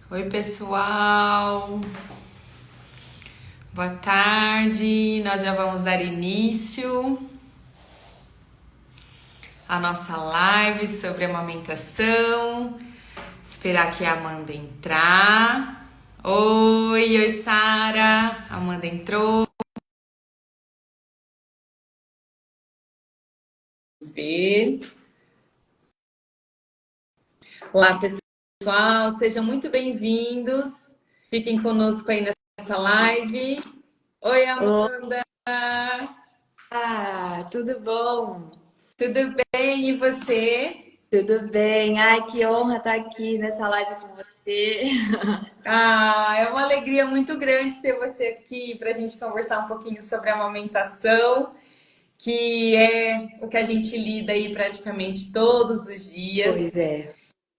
Oi, pessoal. Boa tarde. Nós já vamos dar início à nossa live sobre amamentação. Esperar que a Amanda entrar. Oi, Sara. Amanda entrou. Vamos ver. Olá, pessoal. Sejam muito bem-vindos. Fiquem conosco aí nessa live. Oi, Amanda. Tudo bom? Tudo bem? E você? Tudo bem? Ai, que honra estar aqui nessa live com você. É uma alegria muito grande ter você aqui para a gente conversar um pouquinho sobre a amamentação, que é o que a gente lida aí praticamente todos os Pois dias é,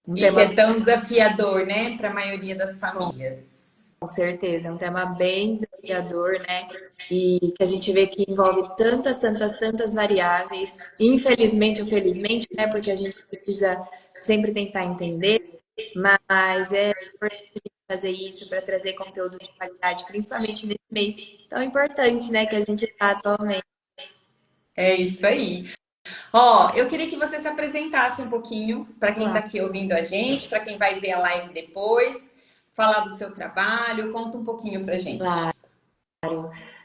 um e que tema, é tão desafiador, né, para a maioria das famílias. com certeza, é um tema bem desafiador, né? E que a gente vê que envolve tantas variáveis, infelizmente ou felizmente, né? Porque a gente precisa sempre tentar entender, mas é importante fazer isso para trazer conteúdo de qualidade, principalmente nesse mês tão importante, né? Que a gente está atualmente. É isso aí. Ó, eu queria que você se apresentasse um pouquinho para quem está Claro. aqui ouvindo a gente, para quem vai ver a live depois, falar do seu trabalho, conta um pouquinho para gente.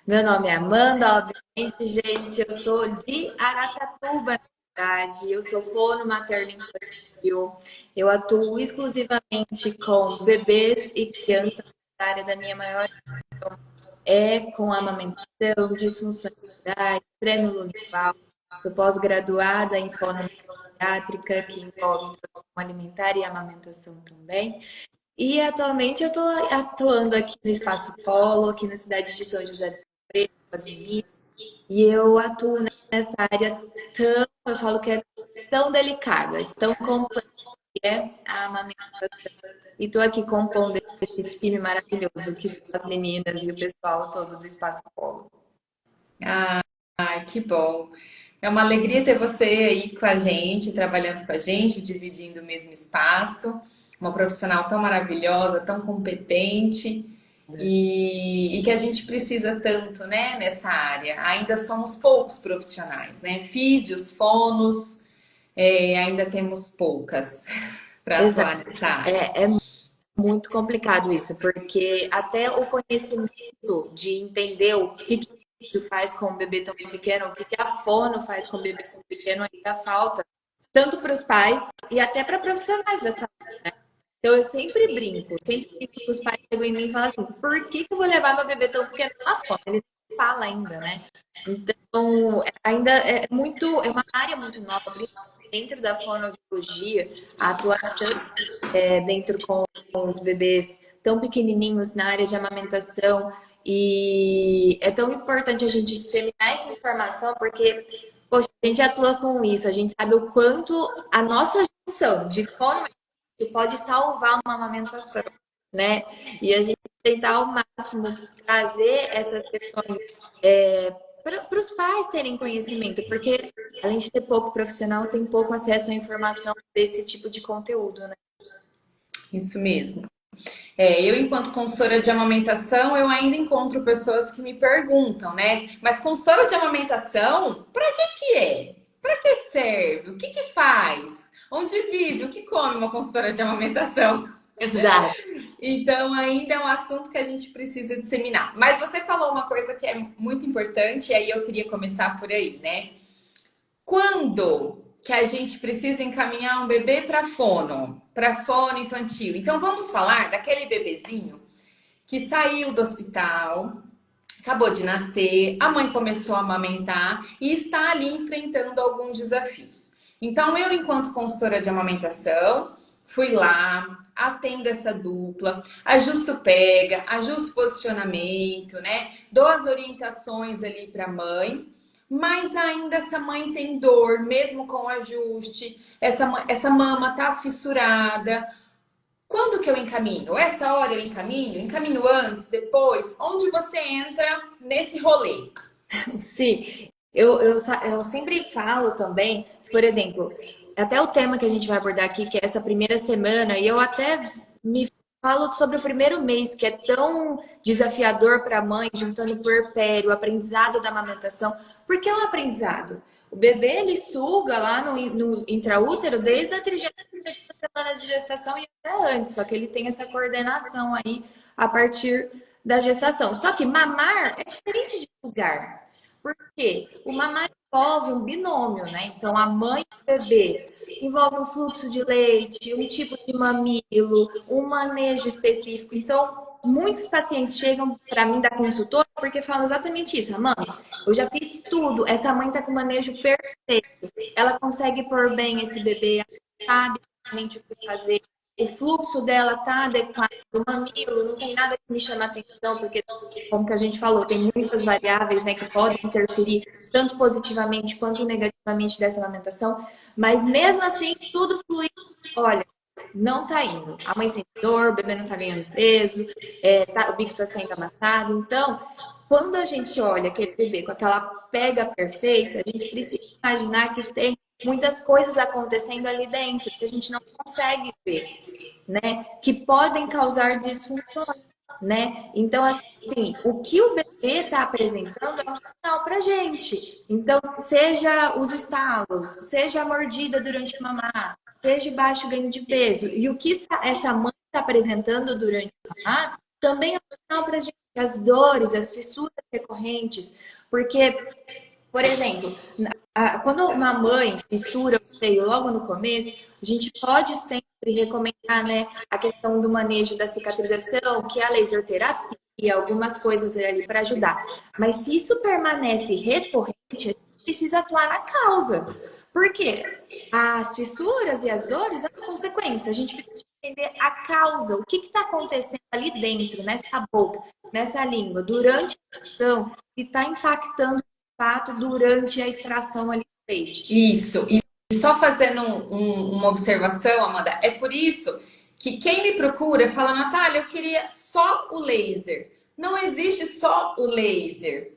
Meu nome é Amanda, obviamente, gente, eu sou de Araçatuba, na verdade, eu sou fono materno infantil, eu atuo exclusivamente com bebês e crianças, a área da minha maior é com amamentação, disfunções orais, pré-nulunipal, sou pós-graduada em fono pediátrica, que envolve introdução alimentar e amamentação também. E atualmente eu estou atuando aqui no Espaço Polo, aqui na cidade de São José do Rio Preto, com as meninas, e eu atuo nessa área tão, eu falo que é tão delicada, tão complexa que é a amamentação. E estou aqui compondo esse time maravilhoso, que são as meninas e o pessoal todo do Espaço Polo. Ai, que bom. É uma alegria ter você aí com a gente, trabalhando com a gente, dividindo o mesmo espaço. Uma profissional tão maravilhosa, tão competente e que a gente precisa tanto, né, nessa área. Ainda somos poucos profissionais, né? Físios, fonos, ainda temos poucas para Exato. atuar nessa área. É muito complicado isso, porque até o conhecimento de entender o que faz com um bebê tão pequeno, o que a fono faz com um bebê tão pequeno ainda falta, tanto para os pais e até para profissionais da saúde. Então eu sempre brinco que os pais chegam em mim e falam assim, por que eu vou levar meu bebê tão pequeno na fono? Ele não fala ainda, né? Então, ainda é uma área muito nova, dentro da fonoaudiologia, a atuação dentro com os bebês tão pequenininhos na área de amamentação. E é tão importante a gente disseminar essa informação, porque, poxa, a gente atua com isso, a gente sabe o quanto a nossa junção de fono pode salvar uma amamentação, né? E a gente tentar ao máximo trazer essas questões para os pais terem conhecimento, porque além de ter pouco profissional, tem pouco acesso à informação desse tipo de conteúdo, né? Isso mesmo. Eu, enquanto consultora de amamentação, eu ainda encontro pessoas que me perguntam, né? Mas consultora de amamentação, para que é? Para que serve? O que faz? Onde vive? O que come uma consultora de amamentação? Exato. Então, ainda é um assunto que a gente precisa disseminar. Mas você falou uma coisa que é muito importante, e aí eu queria começar por aí, né? Quando que a gente precisa encaminhar um bebê para fono infantil? Então vamos falar daquele bebezinho que saiu do hospital, acabou de nascer, a mãe começou a amamentar e está ali enfrentando alguns desafios. Então eu, enquanto consultora de amamentação, fui lá, atendo essa dupla, ajusto pega, ajusto posicionamento, né? Dou as orientações ali para a mãe, mas ainda essa mãe tem dor, mesmo com o ajuste, essa mama tá fissurada. Quando que eu encaminho? Essa hora eu encaminho? Encaminho antes, depois? Onde você entra nesse rolê? Sim, eu sempre falo também, por exemplo, até o tema que a gente vai abordar aqui, que é essa primeira semana, e eu até me falo sobre o primeiro mês, que é tão desafiador para a mãe, juntando o puerpério, o aprendizado da amamentação. Porque é um aprendizado. O bebê, ele suga lá no intraútero desde a 30ª semana de gestação e até antes. Só que ele tem essa coordenação aí a partir da gestação. Só que mamar é diferente de sugar. Por quê? O mamar envolve um binômio, né? Então, a mãe e o bebê envolve um fluxo de leite, um tipo de mamilo, um manejo específico. Então, muitos pacientes chegam para mim da consultora porque falam exatamente isso. Mãe, eu já fiz tudo, essa mãe tá com o manejo perfeito. Ela consegue pôr bem esse bebê, ela sabe exatamente o que fazer. O fluxo dela tá adequado, o mamilo, não tem nada que me chama atenção, porque, como que a gente falou, tem muitas variáveis, né, que podem interferir tanto positivamente quanto negativamente dessa amamentação, mas mesmo assim, tudo flui. Olha, não tá indo. A mãe sente dor, o bebê não tá ganhando peso, o bico tá sendo amassado. Então, quando a gente olha aquele bebê com aquela pega perfeita, a gente precisa imaginar que tem muitas coisas acontecendo ali dentro que a gente não consegue ver, né? Que podem causar disfunções, né? Então, assim, o que o bebê está apresentando é um sinal pra gente. Então, seja os estalos, seja a mordida durante o mamar, seja baixo ganho de peso. E o que essa mãe está apresentando durante o mamar também é um sinal pra gente. As dores, as fissuras recorrentes, porque, por exemplo, quando uma mãe fissura o seio logo no começo, a gente pode sempre recomendar, né, a questão do manejo da cicatrização, que é a laser terapia, algumas coisas ali para ajudar. Mas se isso permanece recorrente, a gente precisa atuar na causa. Por quê? As fissuras e as dores é uma consequência. A gente precisa entender a causa, o que está acontecendo ali dentro, nessa boca, nessa língua, durante a extração, que está impactando fato durante a extração ali do leite. Isso. E só fazendo uma observação, Amanda, é por isso que quem me procura fala, Natália, eu queria só o laser. Não existe só o laser.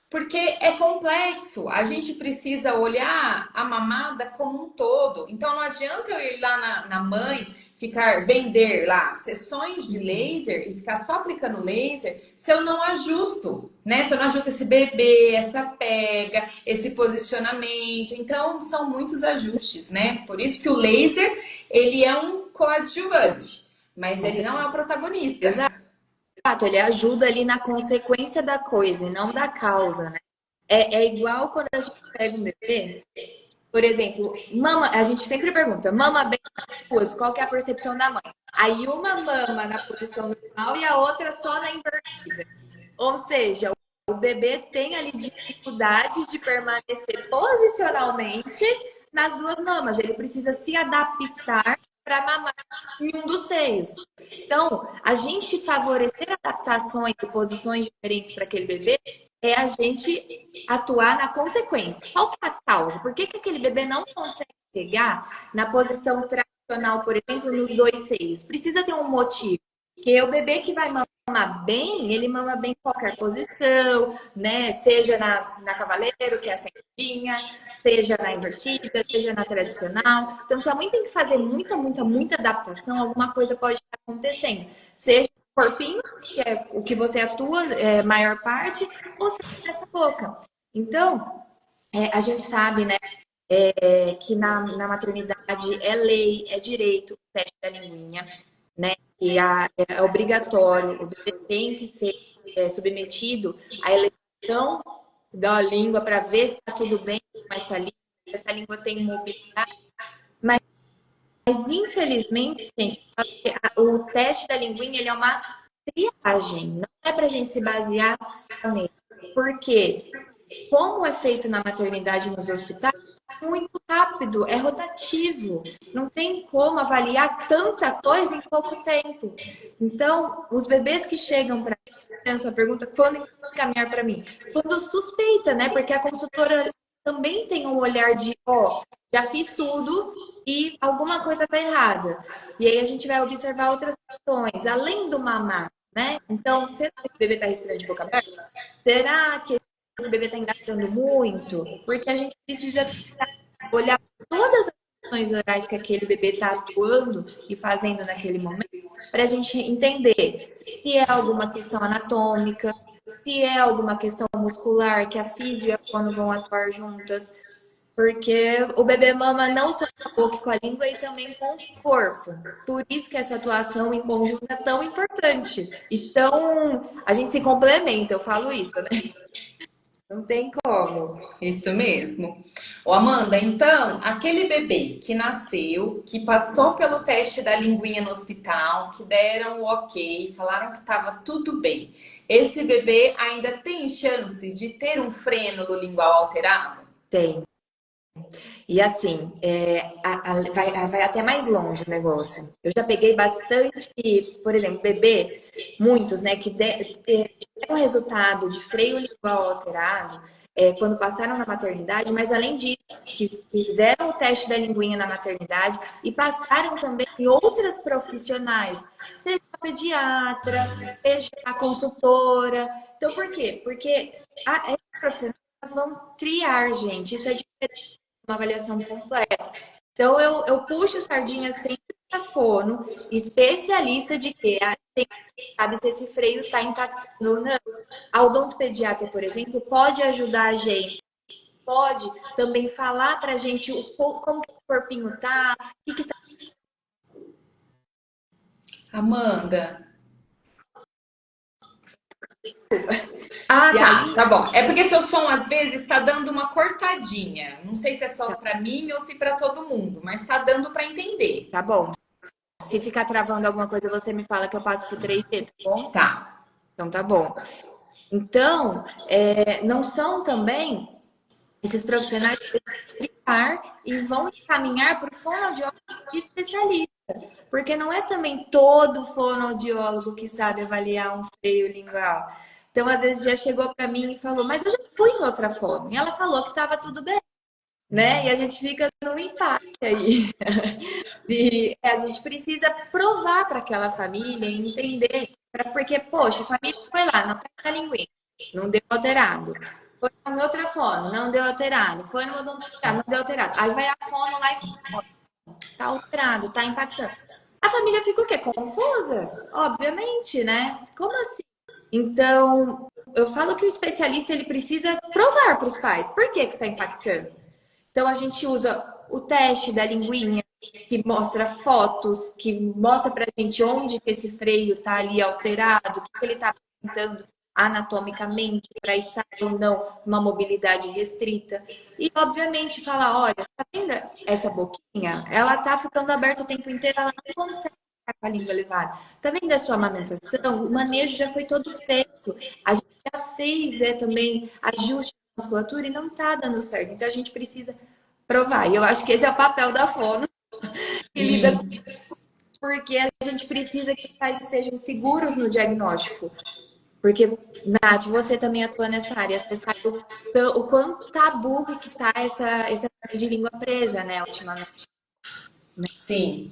Porque é complexo, a gente precisa olhar a mamada como um todo. Então não adianta eu ir lá na mãe, vender lá sessões de laser e ficar só aplicando laser se eu não ajusto, né? Se eu não ajusto esse bebê, essa pega, esse posicionamento. Então são muitos ajustes, né? Por isso que o laser, ele é um coadjuvante, mas ele não é o protagonista. Exato, ele ajuda ali na consequência da coisa e não da causa, né? É igual quando a gente pega um bebê, por exemplo, a gente sempre pergunta, mama bem nas duas, qual que é a percepção da mãe? Aí uma mama na posição normal e a outra só na invertida. Ou seja, o bebê tem ali dificuldades de permanecer posicionalmente nas duas mamas. Ele precisa se adaptar para mamar em um dos seios. Então, a gente favorecer adaptações e posições diferentes para aquele bebê é a gente atuar na consequência. Qual que é a causa? Por que aquele bebê não consegue pegar na posição tradicional, por exemplo, nos dois seios? Precisa ter um motivo. Porque o bebê que vai mamar bem, ele mama bem em qualquer posição, né? Seja na cavaleiro, que é a sentadinha, seja na invertida, seja na tradicional. Então, se a mãe tem que fazer muita adaptação, alguma coisa pode estar acontecendo. Seja o corpinho, que é o que você atua, maior parte, ou seja nessa boca. Então, a gente sabe, né, que na maternidade é lei, é direito o teste da linguinha, né? E é obrigatório, o bebê tem que ser submetido à eleição da língua para ver se está tudo bem com essa língua tem mobilidade. Mas infelizmente, gente, o teste da linguinha ele é uma triagem, não é para a gente se basear só nele. Por quê? Como é feito na maternidade e nos hospitais, é muito rápido, é rotativo. Não tem como avaliar tanta coisa em pouco tempo. Então, os bebês que chegam para mim, a sua pergunta, quando encaminhar para mim? Quando suspeita, né? Porque a consultora também tem um olhar de, já fiz tudo e alguma coisa está errada. E aí a gente vai observar outras questões, além do mamar, né? Então, será que o bebê está respirando de boca aberta? Será que esse bebê está engasgando muito? Porque a gente precisa olhar todas as funções orais que aquele bebê está atuando e fazendo naquele momento para a gente entender se é alguma questão anatômica, se é alguma questão muscular, que a físio e a fono vão atuar juntas. Porque o bebê mama não só com a boca e com a língua, e também com o corpo. Por isso que essa atuação em conjunto é tão importante. Então, a gente se complementa, eu falo isso, né? Não tem como. Isso mesmo. Ô, Amanda, então, aquele bebê que nasceu, que passou pelo teste da linguinha no hospital, que deram o ok, falaram que estava tudo bem. Esse bebê ainda tem chance de ter um freno do lingual alterado? Tem. E assim, vai até mais longe o negócio. Eu já peguei bastante, por exemplo, bebê, muitos, né, que tiveram resultado de freio lingual alterado quando passaram na maternidade, mas além disso, que fizeram o teste da linguinha na maternidade e passaram também em outras profissionais, seja a pediatra, seja a consultora. Então, por quê? Porque essas profissionais vão triar, gente. Isso é diferente, uma avaliação completa. Então, eu puxo sardinha sempre para fono, especialista de que sabe se esse freio está impactando ou não. A odontopediatra, por exemplo, pode ajudar a gente, pode também falar para a gente como que o corpinho tá, o que tá. Amanda. Ah, E tá, aí, tá bom. É porque seu som às vezes está dando uma cortadinha. Não sei se é só para mim ou se para todo mundo, mas está dando para entender. tá bom. Se ficar travando alguma coisa, você me fala que eu passo pro 3D, tá bom? Tá. Então tá bom. Então, não são também esses profissionais e vão encaminhar para o fonoaudiólogo especialista, porque não é também todo fonoaudiólogo que sabe avaliar um freio lingual. Então, às vezes, já chegou para mim e falou, mas eu já fui em outra fono, e ela falou que estava tudo bem, né? E a gente fica no empate aí. A gente precisa provar para aquela família, entender, porque, poxa, a família foi lá, não tá na linguinha, não deu alterado. Foi em outra fono, não deu alterado. Foi no odontologista, não deu alterado. Aí vai a fono lá e fala, tá alterado, tá impactando. A família fica o quê? Confusa, obviamente, né? Como assim? Então, eu falo que o especialista ele precisa provar para os pais por que que tá impactando. Então, a gente usa o teste da linguinha, que mostra fotos, que mostra pra gente onde que esse freio tá ali alterado, o que ele tá apresentando anatomicamente para estar ou não numa mobilidade restrita. E, obviamente, falar, olha, tá vendo essa boquinha? Ela tá ficando aberta o tempo inteiro, ela não consegue ficar com a língua elevada. Tá vendo a sua amamentação? O manejo já foi todo feito. A gente já fez também ajuste na musculatura e não tá dando certo. Então, a gente precisa provar. E eu acho que esse é o papel da fono, que lida com Isso. isso, porque a gente precisa que os pais estejam seguros no diagnóstico. Porque, Nath, você também atua nessa área, você sabe o quão tabu que tá essa de língua presa, né, ultimamente. Sim.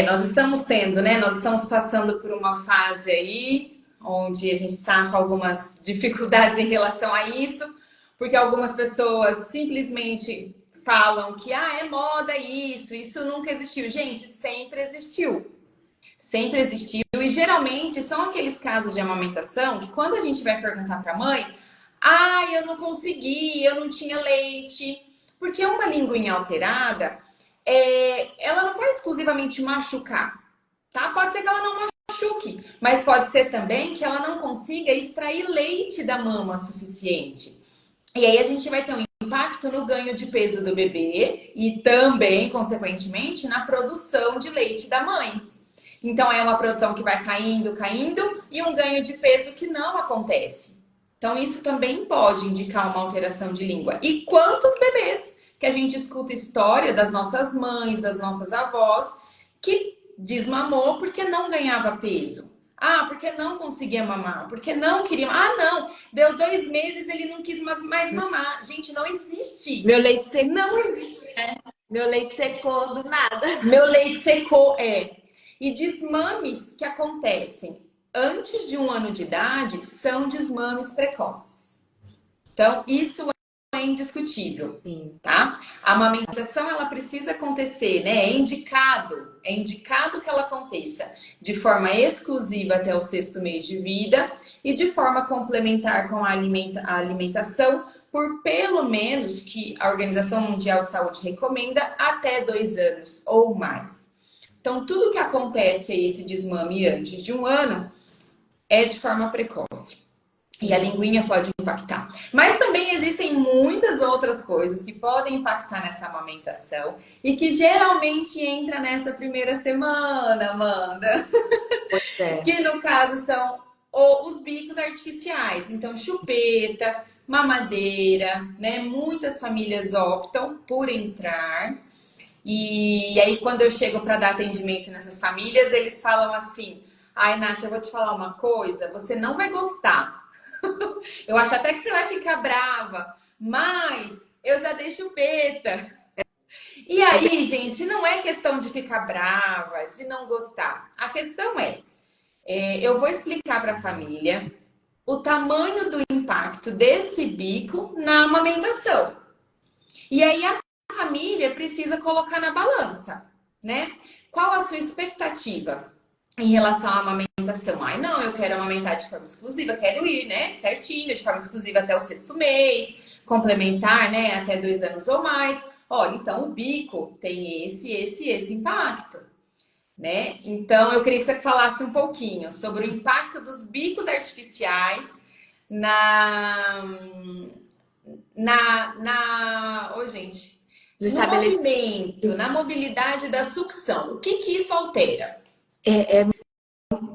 Nós estamos tendo, né? Nós estamos passando por uma fase aí onde a gente está com algumas dificuldades em relação a isso, porque algumas pessoas simplesmente falam que é moda isso nunca existiu. Gente, sempre existiu. Sempre existiu e geralmente são aqueles casos de amamentação que quando a gente vai perguntar para a mãe, eu não consegui, eu não tinha leite, porque uma linguinha alterada, ela não vai exclusivamente machucar, tá? Pode ser que ela não machuque, mas pode ser também que ela não consiga extrair leite da mama suficiente. E aí a gente vai ter um impacto no ganho de peso do bebê e também, consequentemente, na produção de leite da mãe. Então é uma produção que vai caindo, caindo e um ganho de peso que não acontece. Então isso também pode indicar uma alteração de língua. E quantos bebês que a gente escuta história das nossas mães, das nossas avós, que desmamou porque não ganhava peso. Porque não conseguia mamar, porque não queria. Não, deu 2 meses ele não quis mais mamar. Gente, não existe. Meu leite secou, Não existe. meu leite secou do nada. Meu leite secou, E desmames que acontecem antes de 1 ano de idade são desmames precoces. Então, isso é é indiscutível, Sim. tá? A amamentação, ela precisa acontecer, né? É indicado que ela aconteça de forma exclusiva até o sexto mês de vida e de forma complementar com a alimentação por pelo menos, que a Organização Mundial de Saúde recomenda, até 2 anos ou mais. Então, tudo que acontece aí, esse desmame antes de 1 ano, é de forma precoce. E a linguinha pode impactar. Mas também existem muitas outras coisas que podem impactar nessa amamentação e que geralmente entra nessa primeira semana, Amanda. Pois é. Que no caso são os bicos artificiais. Então, chupeta, mamadeira, né? Muitas famílias optam por entrar. E aí, quando eu chego para dar atendimento nessas famílias, eles falam assim: ai, Nath, eu vou te falar uma coisa, você não vai gostar. Eu acho até que você vai ficar brava, mas eu já dei chupeta. E aí, gente, não é questão de ficar brava, de não gostar. A questão eu vou explicar para a família o tamanho do impacto desse bico na amamentação. E aí a família precisa colocar na balança, né? Qual a sua expectativa em relação à amamentação? Ai, não, eu quero amamentar de forma exclusiva, quero ir, né? Certinho, de forma exclusiva até o sexto mês, complementar, né? Até 2 anos ou mais. Olha, então o bico tem esse impacto, né? Então eu queria que você falasse um pouquinho sobre o impacto dos bicos artificiais na gente, No no estabelecimento. movimento, na mobilidade da sucção. O que que isso altera?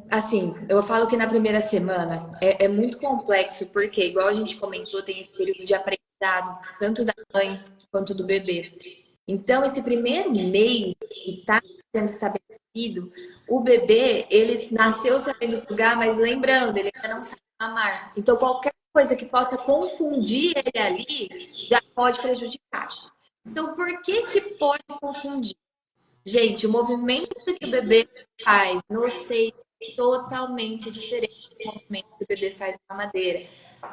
Assim, eu falo que na primeira semana é muito complexo, porque, igual a gente comentou, tem esse período de aprendizado, tanto da mãe quanto do bebê. Então, esse primeiro mês que está sendo estabelecido, o bebê, ele nasceu sabendo sugar, mas lembrando, ele ainda não sabe mamar. Então, qualquer coisa que possa confundir ele ali, já pode prejudicar. Então, por que que pode confundir? Gente, o movimento que o bebê faz no seio é totalmente diferente do movimento que o bebê faz na mamadeira.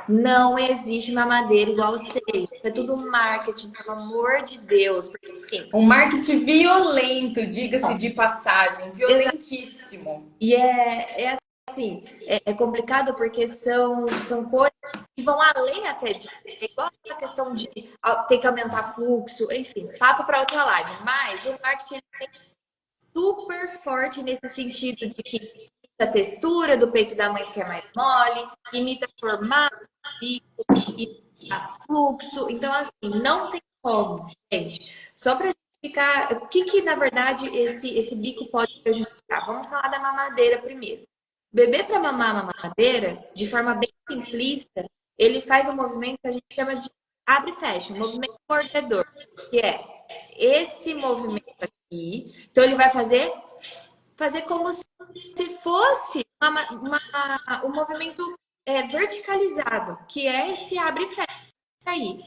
Não existe mamadeira igual ao seio. Isso é tudo marketing, pelo amor de Deus. Porque, assim, Um marketing violento, diga-se de passagem, violentíssimo. e é assim, é complicado porque são coisas que vão além até de. É igual a questão de ter que aumentar fluxo, enfim, papo para outra live. Mas o marketing ele super forte nesse sentido de que imita a textura do peito da mãe que é mais mole, imita formato, bico, imita fluxo. Então, assim, não tem como, gente. Só pra gente ficar. O que que, na verdade, esse bico pode prejudicar? Vamos falar da mamadeira primeiro. Bebê para mamar a mamadeira, de forma bem simplista, ele faz um movimento que a gente chama de abre e fecha, um movimento mordedor, que é esse movimento aqui. Então, ele vai fazer como se fosse um movimento verticalizado, que é esse abre e fecha aí.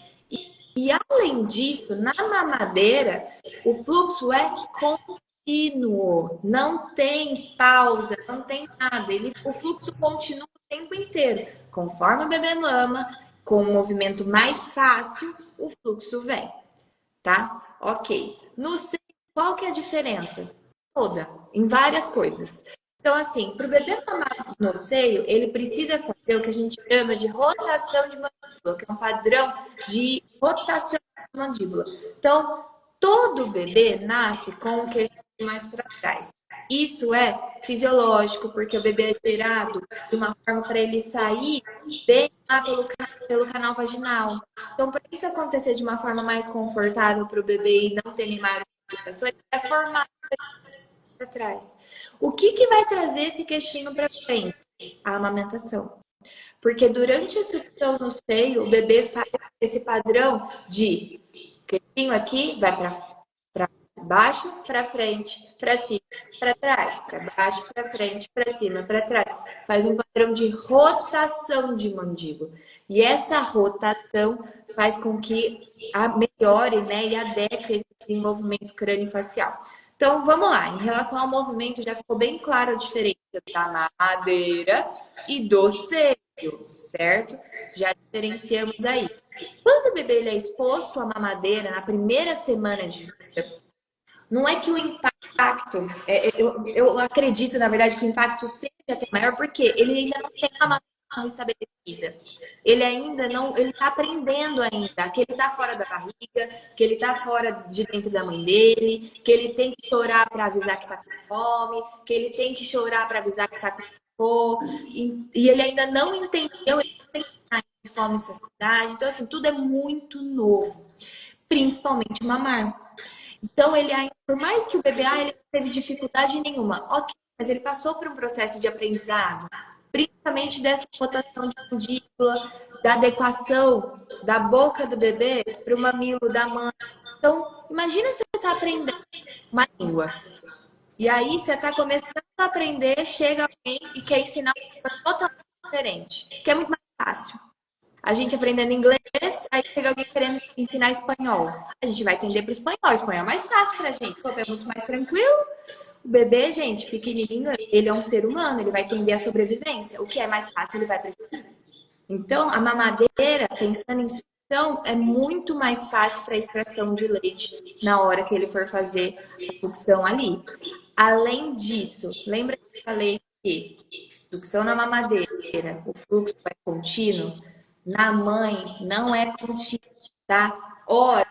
E além disso, na mamadeira, o fluxo é contínuo, não tem pausa, não tem nada. O fluxo continua o tempo inteiro. Conforme o bebê mama, com um movimento mais fácil, o fluxo vem, tá? Ok. No seio, qual que é a diferença? Toda, em várias coisas. Então, assim, para o bebê mamar no seio, ele precisa fazer o que a gente chama de rotação de mandíbula, que é um padrão de rotação de mandíbula. Então, todo bebê nasce com o queixo mais para trás. Isso é fisiológico, porque o bebê é gerado de uma forma para ele sair bem lá pelo canal vaginal. Então, para isso acontecer de uma forma mais confortável para o bebê e não ter maiores complicações, é formar para trás. O que que vai trazer esse queixinho para frente? A amamentação. Porque durante a sucção no seio, o bebê faz esse padrão de queixinho aqui, vai para baixo, para frente, para cima, para trás, para baixo, para frente, para cima, para trás. Faz um padrão de rotação de mandíbula. E essa rotação faz com que melhore, né, e adeque esse desenvolvimento crâniofacial. Então, vamos lá. Em relação ao movimento, já ficou bem claro a diferença da madeira e do seio. certo? Já diferenciamos aí. Quando o bebê ele é exposto à mamadeira na primeira semana de vida, não é que o impacto, eu acredito, na verdade, que o impacto seja até maior, porque ele ainda não tem uma amamentação estabelecida. Ele ainda não, ele está aprendendo ainda, que ele está fora da barriga, que ele está fora de dentro da mãe dele, que ele tem que chorar para avisar que está com fome, que ele tem que chorar para avisar que está com fome, e ele ainda não entendeu, ele não tem fome e saciedade. Então, assim, tudo é muito novo, principalmente mamar. Então, ele ainda, por mais que o bebê, ele não teve dificuldade nenhuma, ok, mas ele passou por um processo de aprendizado, principalmente dessa rotação de mandíbula, da adequação da boca do bebê para o mamilo da mãe. Então, imagina você está aprendendo uma língua. E aí você está começando a aprender, chega alguém e quer ensinar uma coisa totalmente diferente, que é muito mais fácil. A gente aprendendo inglês, aí chega alguém querendo ensinar espanhol. A gente vai entender para o espanhol. O espanhol é mais fácil para a gente, porque é muito mais tranquilo. O bebê, gente, pequenininho, ele é um ser humano, ele vai entender a sobrevivência. O que é mais fácil, ele vai preferir. Então, a mamadeira, pensando em sucção, é muito mais fácil para a extração de leite na hora que ele for fazer a sucção ali. Além disso, lembra que eu falei que sucção na mamadeira, o fluxo é contínuo? Na mãe, não é contínuo, tá? Ora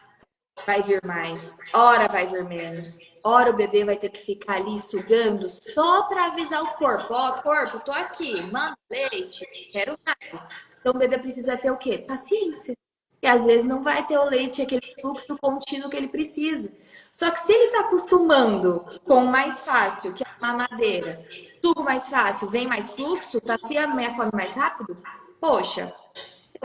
vai vir mais, ora vai vir menos. Ora o bebê vai ter que ficar ali sugando só para avisar o corpo. Ó, corpo, tô aqui, manda leite, quero mais. Então o bebê precisa ter o quê? Paciência. E às vezes não vai ter o leite, aquele fluxo contínuo que ele precisa. Só que se ele está acostumando com o mais fácil, que é a mamadeira, tudo mais fácil, vem mais fluxo, sacia a minha fome mais rápido, poxa,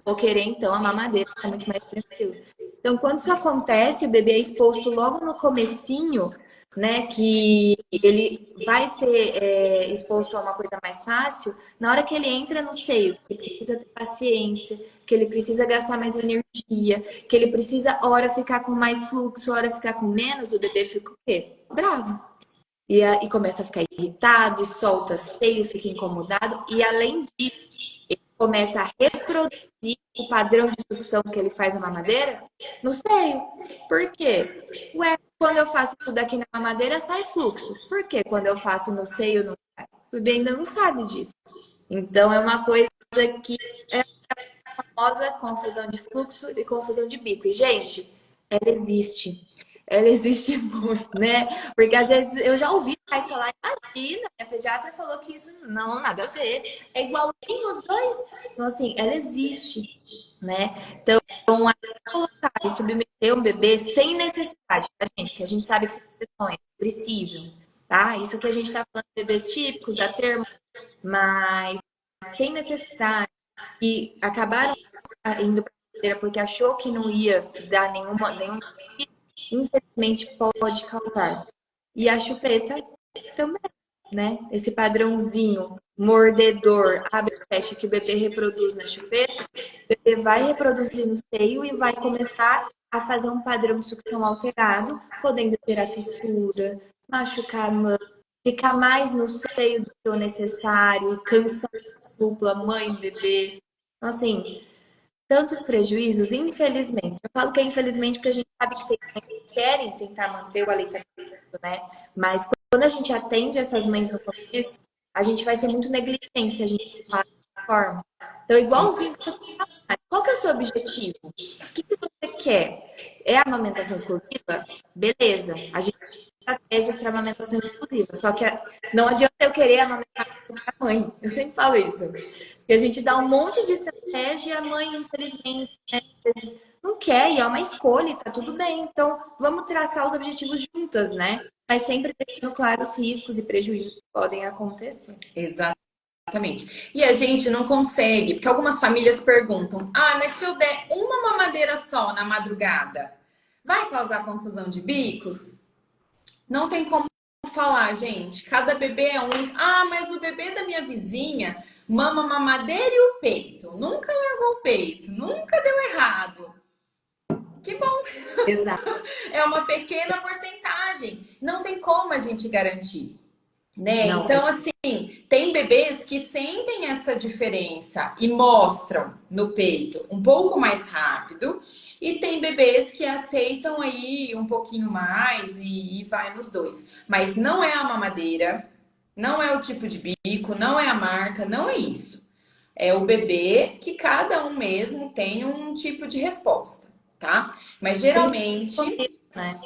vou querer, então, a mamadeira, é muito mais tranquilo. Então, quando isso acontece, o bebê é exposto logo no comecinho, né, que ele vai ser exposto a uma coisa mais fácil, na hora que ele entra no seio, que ele precisa ter paciência, que ele precisa gastar mais energia, que ele precisa, hora ficar com mais fluxo, hora ficar com menos, o bebê fica o quê? Bravo. E começa a ficar irritado, e solta seio, fica incomodado, e além disso, ele começa a reproduzir o padrão de sucção que ele faz na mamadeira no seio. Por quê? Ué, quando eu faço tudo aqui na mamadeira, sai fluxo. Por quê? Quando eu faço no seio, não sai? O bebê ainda não sabe disso. Então, é uma coisa que é a famosa confusão de fluxo e confusão de bico. E, gente, ela existe. Ela existe muito, né? Porque às vezes eu já ouvi pais falar, imagina, minha pediatra falou que isso não, nada a ver. É igualzinho os dois. Então, assim, ela existe, né? Então, colocar e submeter um bebê sem necessidade, tá, gente? Que a gente sabe que tem exceções, precisam, tá? Isso que a gente tá falando de bebês típicos, da termo, mas sem necessidade. E acabaram indo para porque achou que não ia dar nenhum infelizmente pode causar. E a chupeta também, né? Esse padrãozinho mordedor, abre e fecha que o bebê reproduz na chupeta, o bebê vai reproduzir no seio e vai começar a fazer um padrão de sucção alterado, podendo gerar fissura, machucar a mão, ficar mais no seio do que o necessário, e cansar a dupla, mãe, bebê. Então, assim, tantos prejuízos, infelizmente. Eu falo que é infelizmente porque a gente sabe que tem mães que querem tentar manter o aleitamento, né? Mas quando a gente atende essas mães no começo, a gente vai ser muito negligente se a gente faz dessa forma. Então, igualzinho que você fala, qual que é o seu objetivo? O que você quer? É a amamentação exclusiva? Beleza. A gente tem estratégias para amamentação exclusiva. Só que não adianta eu querer amamentar a mãe. Eu sempre falo isso. E a gente dá um monte de estratégia e a mãe, infelizmente, né, às vezes não quer e é uma escolha e tá tudo bem. Então, vamos traçar os objetivos juntas, né? Mas sempre deixando claro os riscos e prejuízos que podem acontecer. Exatamente. E a gente não consegue, porque algumas famílias perguntam: ah, mas se eu der uma mamadeira só na madrugada, vai causar confusão de bicos? Não tem como falar, gente. Cada bebê é um. Ah, mas o bebê da minha vizinha mama mamadeira e o peito. Nunca largou o peito, nunca deu errado. Que bom! Exato. É uma pequena porcentagem. Não tem como a gente garantir. né? Não, Então, assim, tem bebês que sentem essa diferença e mostram no peito um pouco mais rápido, e tem bebês que aceitam aí um pouquinho mais e vai nos dois. Mas não é a mamadeira, não é o tipo de bico, não é a marca, não é isso. É o bebê que cada um mesmo tem um tipo de resposta, tá? Mas geralmente começo, né?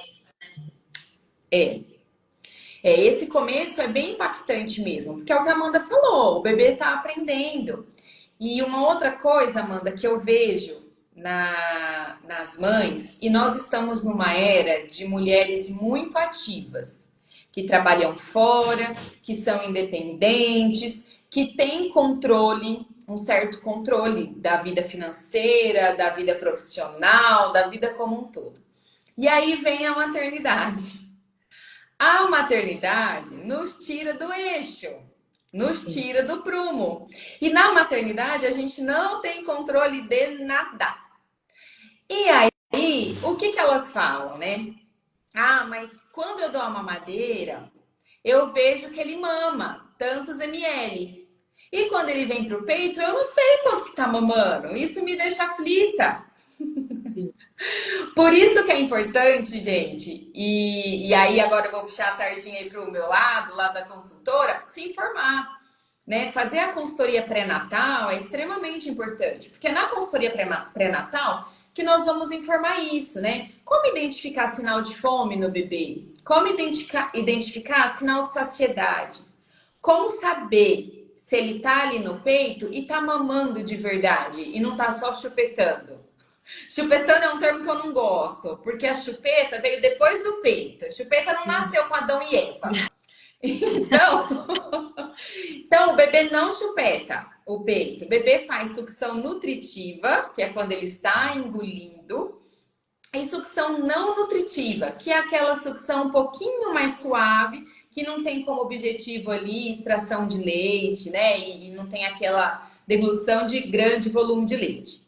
é. Esse começo é bem impactante mesmo, porque é o que a Amanda falou, o bebê tá aprendendo. E uma outra coisa, Amanda, que eu vejo nas mães, e nós estamos numa era de mulheres muito ativas, que trabalham fora, que são independentes, que têm controle, um certo controle da vida financeira, da vida profissional, da vida como um todo. E aí vem a maternidade. A maternidade nos tira do eixo, nos Sim. tira do prumo. E na maternidade a gente não tem controle de nada. E aí, o que que elas falam, né? Ah, mas quando eu dou a mamadeira, eu vejo que ele mama tantos ml. E quando ele vem pro peito, eu não sei quanto que tá mamando. Isso me deixa aflita. Sim. Por isso que é importante, gente, e aí agora eu vou puxar a sardinha aí para o meu lado, lá da consultora, se informar, né? Fazer a consultoria pré-natal é extremamente importante, porque é na consultoria pré-natal que nós vamos informar isso, né? Como identificar sinal de fome no bebê? Como identificar sinal de saciedade? Como saber se ele tá ali no peito e tá mamando de verdade e não tá só chupetando? Chupetando é um termo que eu não gosto, porque a chupeta veio depois do peito. Chupeta não Hum. nasceu com Adão e Eva. Então, então o bebê não chupeta o peito. O bebê faz sucção nutritiva, que é quando ele está engolindo, e sucção não nutritiva, que é aquela sucção um pouquinho mais suave, que não tem como objetivo ali extração de leite, né? E não tem aquela deglutição de grande volume de leite.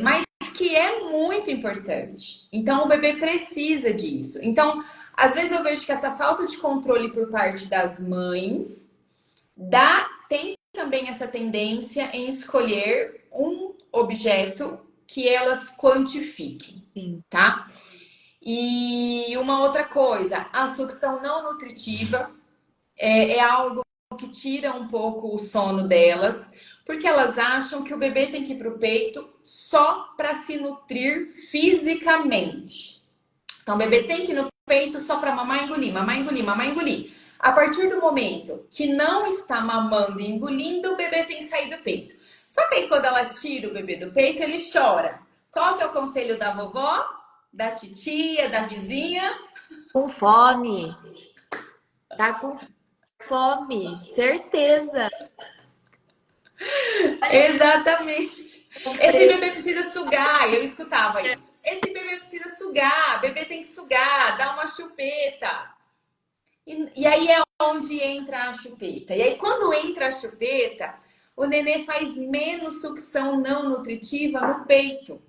Mas que é muito importante. Então, o bebê precisa disso. Então, às vezes eu vejo que essa falta de controle por parte das mães tem também essa tendência em escolher um objeto que elas quantifiquem, Sim. tá? E uma outra coisa, a sucção não nutritiva é algo que tira um pouco o sono delas, porque elas acham que o bebê tem que ir para o peito só para se nutrir fisicamente. Então, o bebê tem que ir no peito só para mamar, engolir, mamar, engolir, mamar, engolir. A partir do momento que não está mamando e engolindo, o bebê tem que sair do peito. Só que aí, quando ela tira o bebê do peito, ele chora. Qual que é o conselho da vovó? Da titia, da vizinha? Com fome. Tá com fome, certeza. Exatamente. Esse Comprei. bebê precisa sugar. Eu escutava isso. Esse bebê precisa sugar. Bebê tem que sugar, dar uma chupeta. E aí é onde entra a chupeta. E aí, quando entra a chupeta, o nenê faz menos sucção não nutritiva no peito.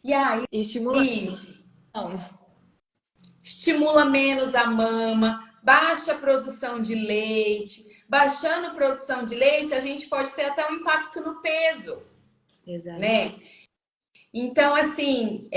E aí, Estimulação. estimula menos a mama, baixa a produção de leite. Baixando a produção de leite, a gente pode ter até um impacto no peso, Exato. né? Então, assim,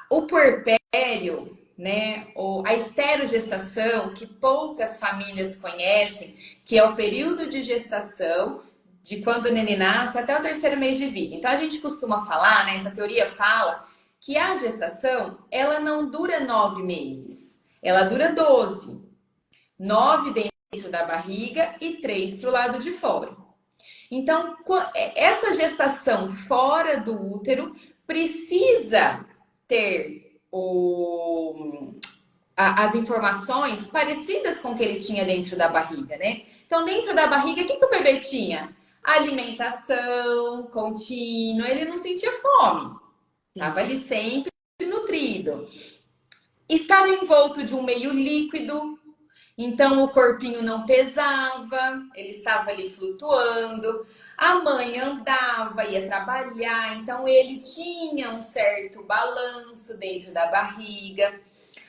o puerpério, né, ou a esterogestação, que poucas famílias conhecem, que é o período de gestação de quando o neném nasce até o terceiro mês de vida. Então, a gente costuma falar, né, essa teoria fala que a gestação, ela não dura 9 meses, ela dura 12. 9 dentro da barriga e 3 para o lado de fora. Então, essa gestação fora do útero precisa ter as informações parecidas com o que ele tinha dentro da barriga, né? Então, dentro da barriga, o que, que o bebê tinha? Alimentação contínua, ele não sentia fome, Sim. estava ali sempre nutrido. Estava envolto de um meio líquido, então o corpinho não pesava, ele estava ali flutuando. A mãe andava, ia trabalhar, então ele tinha um certo balanço dentro da barriga.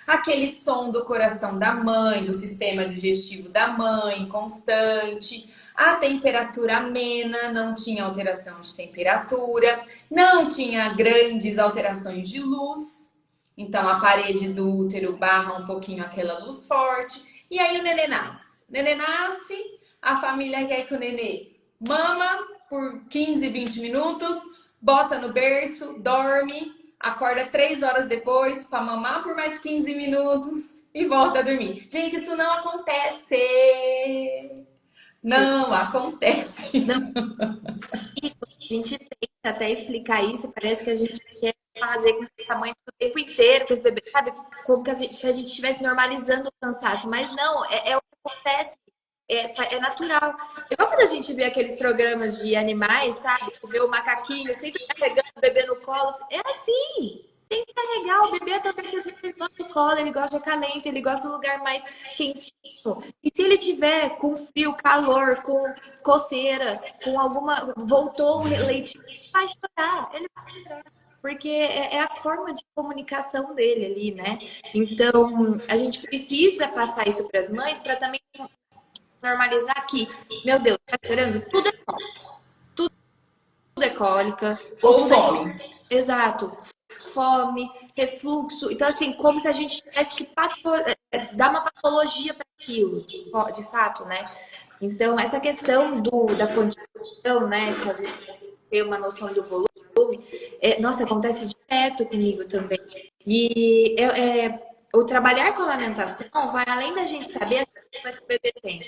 aquele som do coração da mãe, do sistema digestivo da mãe constante, a temperatura amena, não tinha alteração de temperatura, não tinha grandes alterações de luz, então a parede do útero barra um pouquinho aquela luz forte, e aí o nenê nasce. O nenê nasce, a família quer que o nenê mama por 15, 20 minutos, bota no berço, dorme, acorda 3 horas depois para mamar por mais 15 minutos e volta a dormir. Gente, isso não acontece. Não acontece. Não, a gente tenta até explicar isso, parece que a gente quer fazer com esse tamanho o tempo inteiro com esse bebê, sabe? Como que se a gente estivesse normalizando o cansaço, mas não, é o que acontece, é natural. Igual quando a gente vê aqueles programas de animais, sabe? Vê o macaquinho sempre carregando o bebê no colo, é assim. Tem que carregar o bebê até o terceiro mês, ele gosta de colo, ele gosta de acalento, ele gosta do lugar mais quentinho. E se ele tiver com frio, calor, com coceira, com alguma. Voltou o leite, ele vai chorar. Ele vai chorar. Porque é a forma de comunicação dele ali, né? Então, a gente precisa passar isso para as mães para também normalizar que, meu Deus, tá chorando? Tudo é cólica, ou Ou tudo é. fome. Exato. Fome, refluxo. Então, assim, como se a gente tivesse que dar uma patologia para aquilo, de fato, né? Então, essa questão da quantificação, né? Que às vezes tem uma noção do volume, nossa, acontece direto comigo também. E o trabalhar com a amamentação vai além da gente saber as situações que o bebê tem.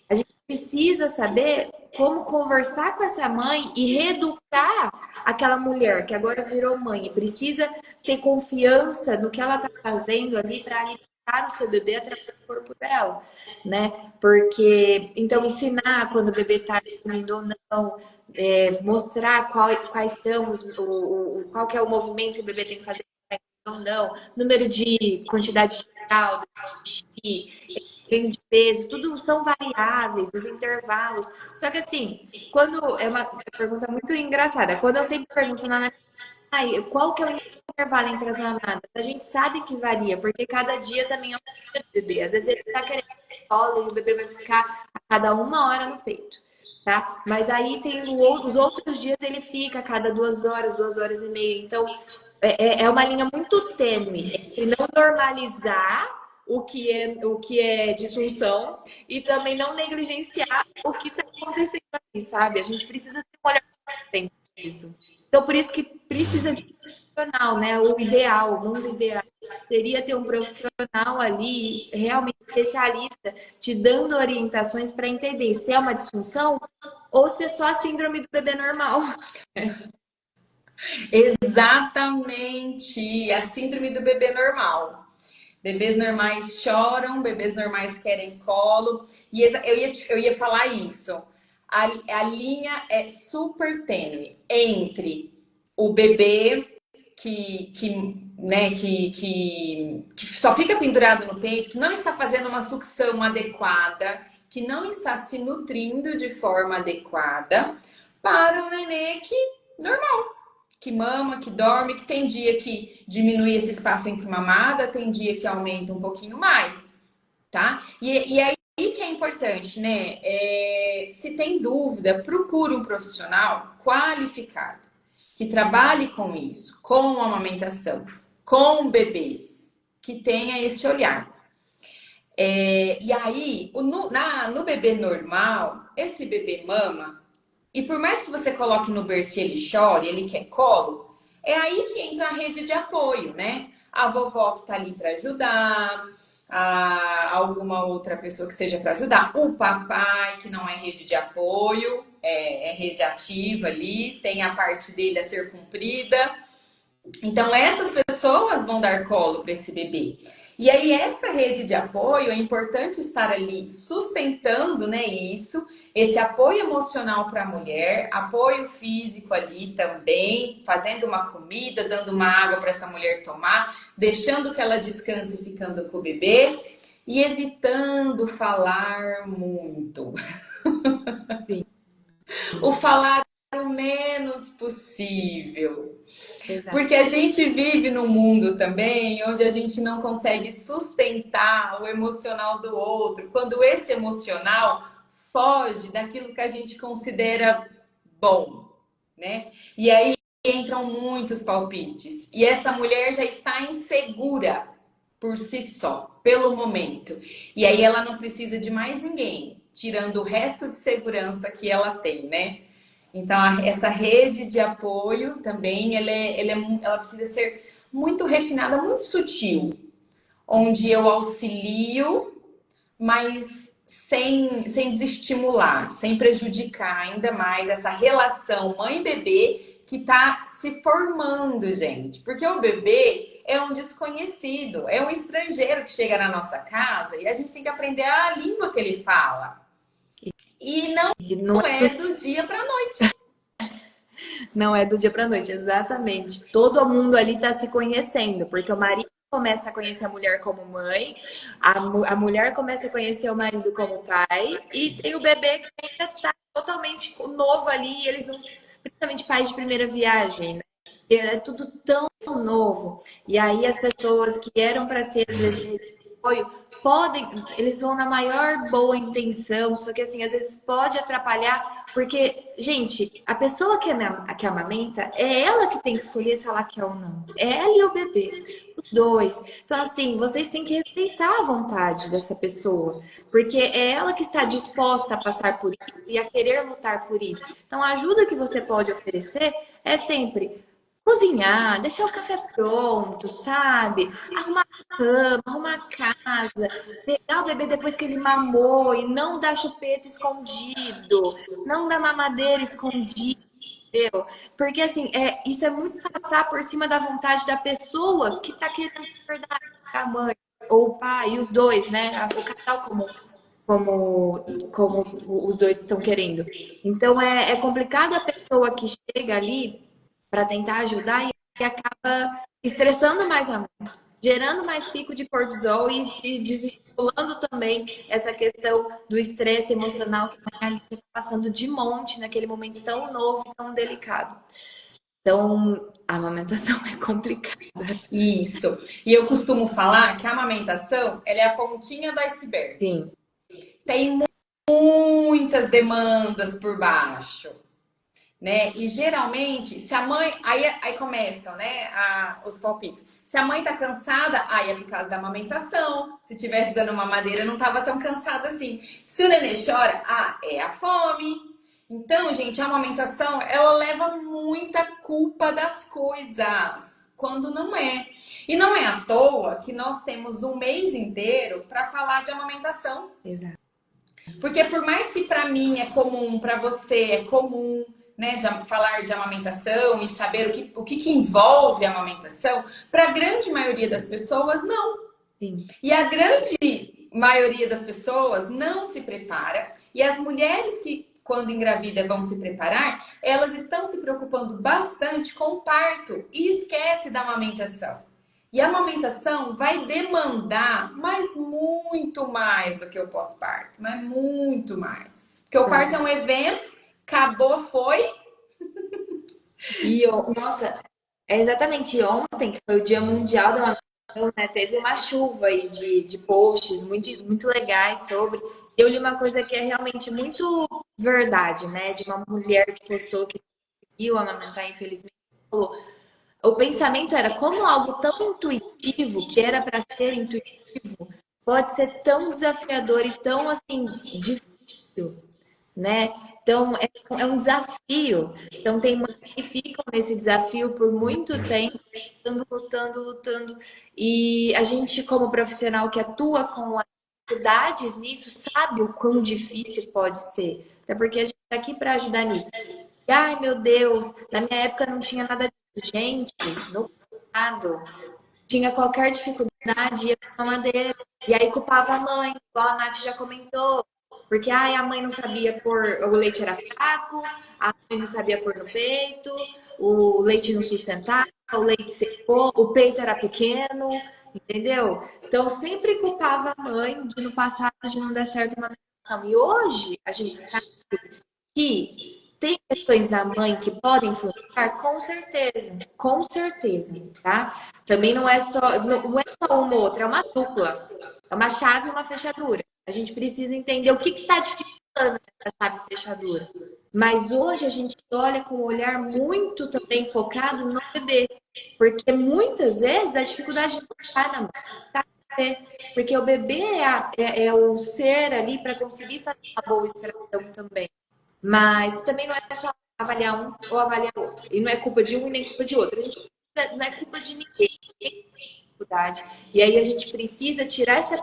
A gente precisa saber como conversar com essa mãe e reeducar aquela mulher que agora virou mãe e precisa ter confiança no que ela está fazendo ali para alimentar o seu bebê através do corpo dela, né? Porque, então, ensinar quando o bebê está dormindo ou não, mostrar quais são qual que é o movimento que o bebê tem que fazer ou não, número de quantidade de fralda, ganho de peso, tudo são variáveis, os intervalos. Só que assim, quando é uma pergunta muito engraçada, quando eu sempre pergunto na qual que é o intervalo entre as mamadas? A gente sabe que varia, porque cada dia também é um dia do bebê. Às vezes ele tá querendo cola e o bebê vai ficar a cada 1 hora no peito, tá? Mas aí tem os outros dias ele fica a cada 2 horas, 2 horas e meia. Então, é uma linha muito tênue entre não normalizar o que é disfunção e também não negligenciar o que está acontecendo ali, sabe? A gente precisa ter um olhar diferente disso. Então, por isso que precisa de um profissional, né? O ideal, o mundo ideal seria ter um profissional ali, realmente especialista, te dando orientações para entender se é uma disfunção ou se é só a síndrome do bebê normal. Exatamente. A síndrome do bebê normal. Bebês normais choram, bebês normais querem colo. E eu ia falar isso. A linha é super tênue entre o bebê que só fica pendurado no peito, que não está fazendo uma sucção adequada, que não está se nutrindo de forma adequada, para o nenê normal, que mama, que dorme, que tem dia que diminui esse espaço entre mamada, tem dia que aumenta um pouquinho mais, tá? E aí que é importante, né? Se tem dúvida, procure um profissional qualificado que trabalhe com isso, com amamentação, com bebês, que tenha esse olhar. E aí, no bebê normal, esse bebê mama, e por mais que você coloque no berço e ele chore, ele quer colo, é aí que entra a rede de apoio, né? A vovó que tá ali para ajudar, alguma outra pessoa que esteja para ajudar, o papai, que não é rede de apoio, é rede ativa ali, tem a parte dele a ser cumprida. Então, essas pessoas vão dar colo para esse bebê. E aí, essa rede de apoio, é importante estar ali sustentando, né, isso, esse apoio emocional para a mulher, apoio físico ali também, fazendo uma comida, dando uma água para essa mulher tomar, deixando que ela descanse ficando com o bebê e evitando falar muito. Sim. O falar o menos possível. Exato. Porque a gente vive num mundo também onde a gente não consegue sustentar o emocional do outro, quando esse emocional foge daquilo que a gente considera bom, né? E aí entram muitos palpites. E essa mulher já está insegura por si só, pelo momento. E aí ela não precisa de mais ninguém, tirando o resto de segurança que ela tem, né? Então, essa rede de apoio também, ela precisa ser muito refinada, muito sutil, onde eu auxilio, mas sem desestimular, sem prejudicar ainda mais essa relação mãe-bebê que está se formando, gente. Porque o bebê é um desconhecido, é um estrangeiro que chega na nossa casa e a gente tem que aprender a língua que ele fala. E não E não é do dia para noite. Não é do dia para noite, exatamente. Todo mundo ali está se conhecendo, porque o marido começa a conhecer a mulher como mãe, a mulher começa a conhecer o marido como pai, e tem o bebê que ainda está totalmente novo ali, e eles não, principalmente pais de primeira viagem, né? E é tudo tão novo. E aí as pessoas que eram para ser, às vezes, apoio, podem, eles vão na maior boa intenção, só que assim, às vezes pode atrapalhar, porque, gente, a pessoa que amamenta, é ela que tem que escolher se ela quer ou não. É ela e o bebê, os dois. Então, assim, vocês têm que respeitar a vontade dessa pessoa, porque é ela que está disposta a passar por isso e a querer lutar por isso. Então, a ajuda que você pode oferecer é sempre cozinhar, deixar o café pronto, sabe? Arrumar a cama, arrumar a casa, pegar o bebê depois que ele mamou e não dar chupeta escondido, não dar mamadeira escondida, entendeu? Porque assim, isso é muito passar por cima da vontade da pessoa que tá querendo de verdade, a mãe ou o pai, os dois, né? O casal como os dois estão querendo. Então é complicado a pessoa que chega ali para tentar ajudar e acaba estressando mais a mãe, gerando mais pico de cortisol e te desestimulando também essa questão do estresse emocional que a gente está passando de monte naquele momento tão novo, tão delicado. Então, a amamentação é complicada. Isso. E eu costumo falar que a amamentação, ela é a pontinha do iceberg. Sim, Tem muitas demandas por baixo, né? E geralmente, se a mãe. Aí começam, né? Os palpites. Se a mãe tá cansada, aí é por causa da amamentação. Se tivesse dando uma madeira, não tava tão cansada assim. Se o nenê chora, é a fome. Então, gente, a amamentação, ela leva muita culpa das coisas, quando não é. E não é à toa que nós temos um mês inteiro para falar de amamentação. exato. Porque por mais que para mim é comum, para você é comum, né, falar de amamentação e saber o que envolve a amamentação, para a grande maioria das pessoas, não. Sim. E a grande maioria das pessoas não se prepara. E as mulheres que, quando engravida, vão se preparar, elas estão se preocupando bastante com o parto e esquece da amamentação. E a amamentação vai demandar mas muito mais do que o pós-parto, mas muito mais. Porque o parto é um evento, acabou, foi. E, nossa, é exatamente ontem, que foi o Dia Mundial da Amamentação, né? Teve uma chuva aí de posts muito legais sobre. Eu li uma coisa que é realmente muito verdade, né? De uma mulher que postou que conseguiu amamentar, infelizmente, falou. O pensamento era como algo tão intuitivo, que era para ser intuitivo, pode ser tão desafiador e tão assim difícil, né? Então é um desafio. Então tem mães que ficam nesse desafio por muito tempo, lutando, lutando, lutando. E a gente, como profissional que atua com as dificuldades nisso, sabe o quão difícil pode ser. Até porque a gente está aqui para ajudar nisso. E, ai, meu Deus, na minha época não tinha nada disso. Gente, no passado, tinha qualquer dificuldade, ia pra mamadeira. E aí culpava a mãe, igual a Nath já comentou. Porque ai, a mãe não sabia pôr, o leite era fraco, a mãe não sabia pôr no peito, o leite não sustentava, o leite secou, o peito era pequeno, entendeu? Então sempre culpava a mãe de no passado de não dar certo a amamentação. E hoje a gente sabe que Tem questões da mãe que podem influenciar? Com certeza, tá? Também não é só uma ou outra, é uma dupla. É uma chave e uma fechadura. A gente precisa entender o que está dificultando essa chave e fechadura. Mas hoje a gente olha com um olhar muito também focado no bebê. Porque muitas vezes a dificuldade não está na mãe, tá no bebê. Porque o bebê é o ser ali para conseguir fazer uma boa extração também. Mas também não é só avaliar um ou avaliar outro. E não é culpa de um e nem culpa de outro. A gente não é culpa de ninguém. Ninguém tem dificuldade. E aí a gente precisa tirar essa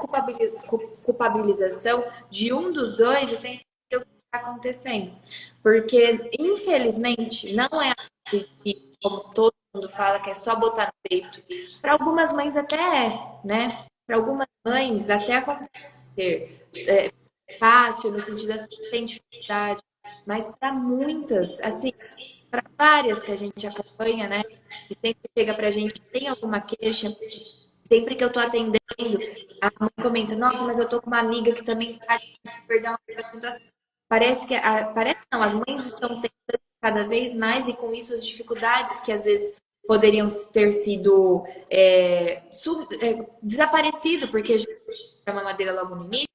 culpabilização de um dos dois e tentar entender o que está acontecendo. Porque, infelizmente, não é que, como todo mundo fala, que é só botar no peito. Para algumas mães até é, né? Para algumas mães até acontecer. É fácil, no sentido assim, tem dificuldade. Mas para muitas, assim, para várias que a gente acompanha, né? Que sempre chega pra gente, tem alguma queixa, sempre que eu tô atendendo, a mãe comenta, nossa, mas eu tô com uma amiga que também tá de perder uma situação. Parece que, parece não, as mães estão tentando cada vez mais e com isso as dificuldades que às vezes poderiam ter sido desaparecido, porque a gente é uma madeira logo no início,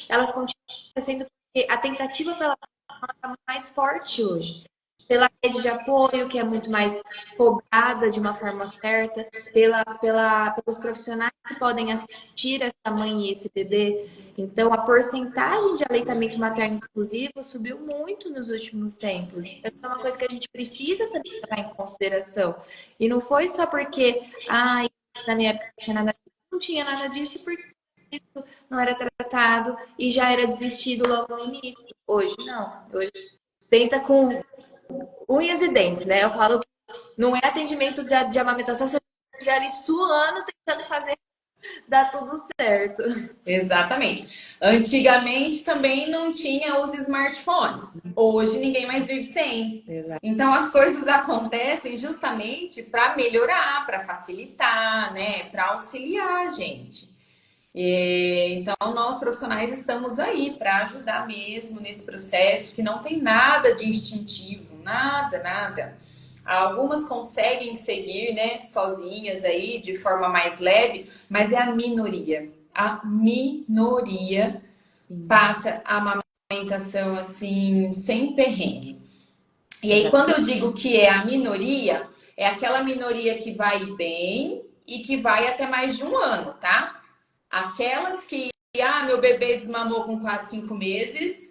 elas continuam acontecendo porque a tentativa pela está muito mais forte hoje. Pela rede de apoio, que é muito mais cobrada de uma forma certa, pelos profissionais que podem assistir essa mãe e esse bebê. Então, a porcentagem de aleitamento materno exclusivo subiu muito nos últimos tempos. Então, isso é uma coisa que a gente precisa também levar em consideração. E não foi só porque, na minha época não tinha nada disso, porque isso não era tratado e já era desistido logo no início. Hoje não. Hoje tenta com unhas e dentes, né? Eu falo que não é atendimento de amamentação, você estiver ali suando tentando fazer dar tudo certo. Exatamente. Antigamente também não tinha os smartphones. Hoje ninguém mais vive sem. Exato. Então as coisas acontecem justamente para melhorar, para facilitar, né? Para auxiliar a gente. Então nós profissionais estamos aí para ajudar mesmo nesse processo que não tem nada de instintivo, nada, nada. Algumas conseguem seguir, né, sozinhas aí, de forma mais leve, mas é a minoria. A minoria passa a amamentação assim, sem perrengue. E aí, quando eu digo que é a minoria, é aquela minoria que vai bem e que vai até mais de um ano, tá? Aquelas que, meu bebê desmamou com 4, 5 meses,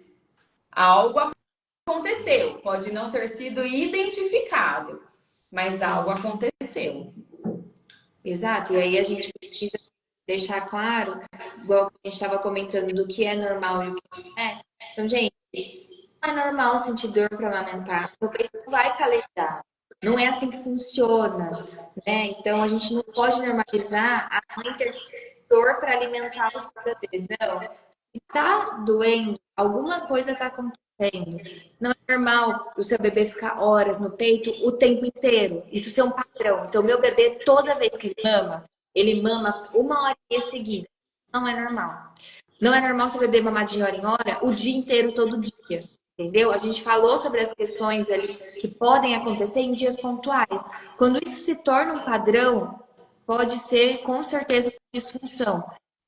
algo aconteceu. Pode não ter sido identificado, mas algo aconteceu. Exato. E aí a gente precisa deixar claro, igual a gente estava comentando, do que é normal e o que não é. Então, gente, não é normal sentir dor para amamentar. O peito não vai calejar. Não é assim que funciona, né? Então, a gente não pode normalizar a mãe ter dor para alimentar o seu bebê. Não. Está doendo, alguma coisa está acontecendo. Não é normal o seu bebê ficar horas no peito o tempo inteiro. Isso ser um padrão. Então, meu bebê, toda vez que ele mama 1 hora seguida. Não é normal. Não é normal seu bebê mamar de hora em hora o dia inteiro, todo dia. Entendeu? A gente falou sobre as questões ali que podem acontecer em dias pontuais. Quando isso se torna um padrão, pode ser com certeza uma disfunção.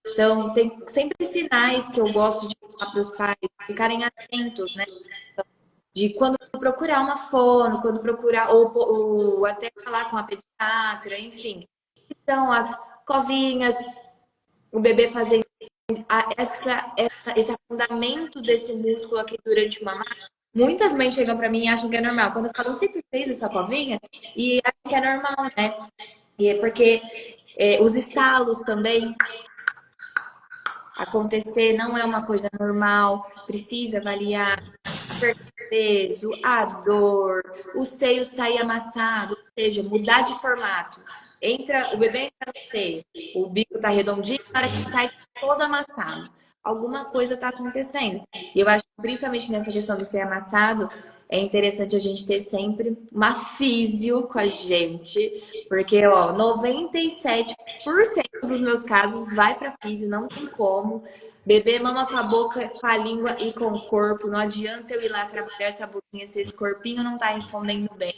Então, tem sempre sinais que eu gosto de falar para os pais ficarem atentos, né? De quando procurar uma fono, quando procurar, ou até falar com a pediatra, enfim. Então, as covinhas, o bebê fazendo esse afundamento desse músculo aqui durante uma mamar. Muitas mães chegam para mim e acham que é normal. Quando eu falo, você sempre fez essa covinha? E acham que é normal, né? E é porque os estalos também acontecer não é uma coisa normal, precisa avaliar o peso, a dor, o seio sair amassado, ou seja, mudar de formato. O bebê entra no seio, o bico tá redondinho, na hora que sai todo amassado. Alguma coisa tá acontecendo. E eu acho que principalmente nessa questão do seio amassado, é interessante a gente ter sempre uma físio com a gente, porque, ó, 97% dos meus casos vai para físio, não tem como. Bebê mama com a boca, com a língua e com o corpo. Não adianta eu ir lá trabalhar essa boquinha se esse corpinho não tá respondendo bem.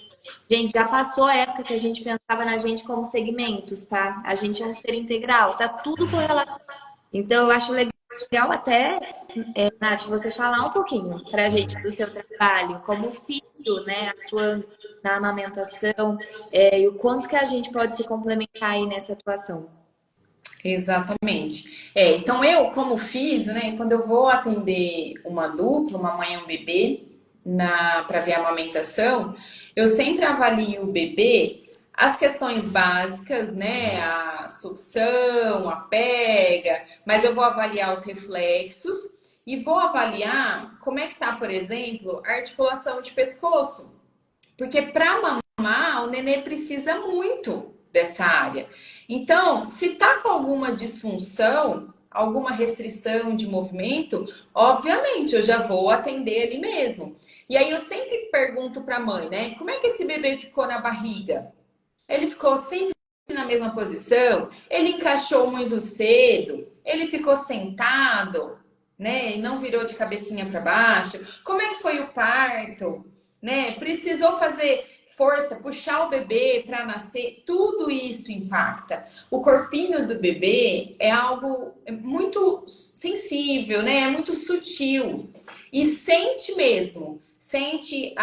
Gente, já passou a época que a gente pensava na gente como segmentos, tá? A gente é um ser integral, tá tudo correlacionado. Então, eu acho legal até, Nath, você falar um pouquinho pra gente do seu trabalho como filho, né? Atuando na amamentação, e o quanto que a gente pode se complementar aí nessa atuação. Exatamente. Então eu, como físio, né, quando eu vou atender uma dupla, uma mãe e um bebê, para ver a amamentação, eu sempre avalio o bebê as questões básicas, né, a sucção, a pega, mas eu vou avaliar os reflexos e vou avaliar como é que tá, por exemplo, a articulação de pescoço. Porque para mamar, o nenê precisa muito dessa área. Então, se tá com alguma disfunção, alguma restrição de movimento, obviamente eu já vou atender ele mesmo. E aí eu sempre pergunto para a mãe, né? Como é que esse bebê ficou na barriga? Ele ficou sempre na mesma posição? Ele encaixou muito cedo? Ele ficou sentado, né? E não virou de cabecinha para baixo? Como é que foi o parto? Né? Precisou fazer força, puxar o bebê para nascer, tudo isso impacta. O corpinho do bebê é algo muito sensível, né? É muito sutil e sente mesmo. Sente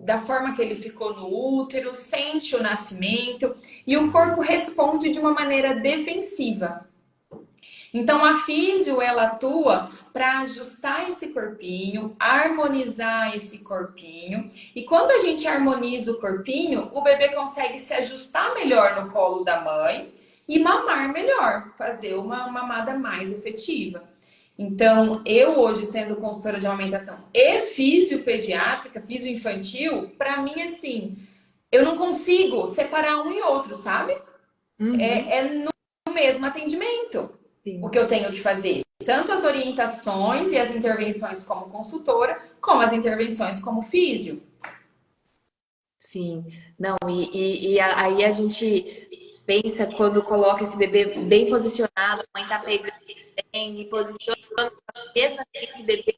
da forma que ele ficou no útero, sente o nascimento e o corpo responde de uma maneira defensiva. Então a físio ela atua para ajustar esse corpinho, harmonizar esse corpinho. E quando a gente harmoniza o corpinho, o bebê consegue se ajustar melhor no colo da mãe e mamar melhor, fazer uma mamada mais efetiva. Então, eu hoje sendo consultora de amamentação e fisiopediátrica, fisioinfantil, para mim assim, eu não consigo separar um e outro, sabe? Uhum, É no mesmo atendimento o sim. que eu tenho que fazer. Tanto as orientações e as intervenções como consultora, como as intervenções como físio. Sim, não, aí a gente pensa quando coloca esse bebê bem posicionado, a mãe tá pegando bem e posicionando, mesmo assim esse bebê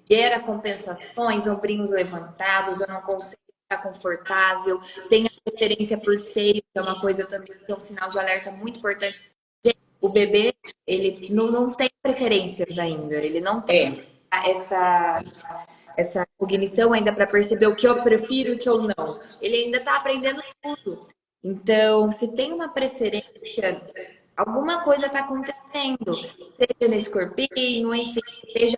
gera compensações, ombrinhos levantados, eu não consigo ficar confortável, tem a preferência por seio, que é uma coisa também que é um sinal de alerta muito importante. O bebê, ele não tem preferências ainda, ele não tem É, essa cognição ainda para perceber o que eu prefiro e o que eu não. Ele ainda está aprendendo tudo. Então, se tem uma preferência, alguma coisa está acontecendo, seja nesse corpinho, enfim, seja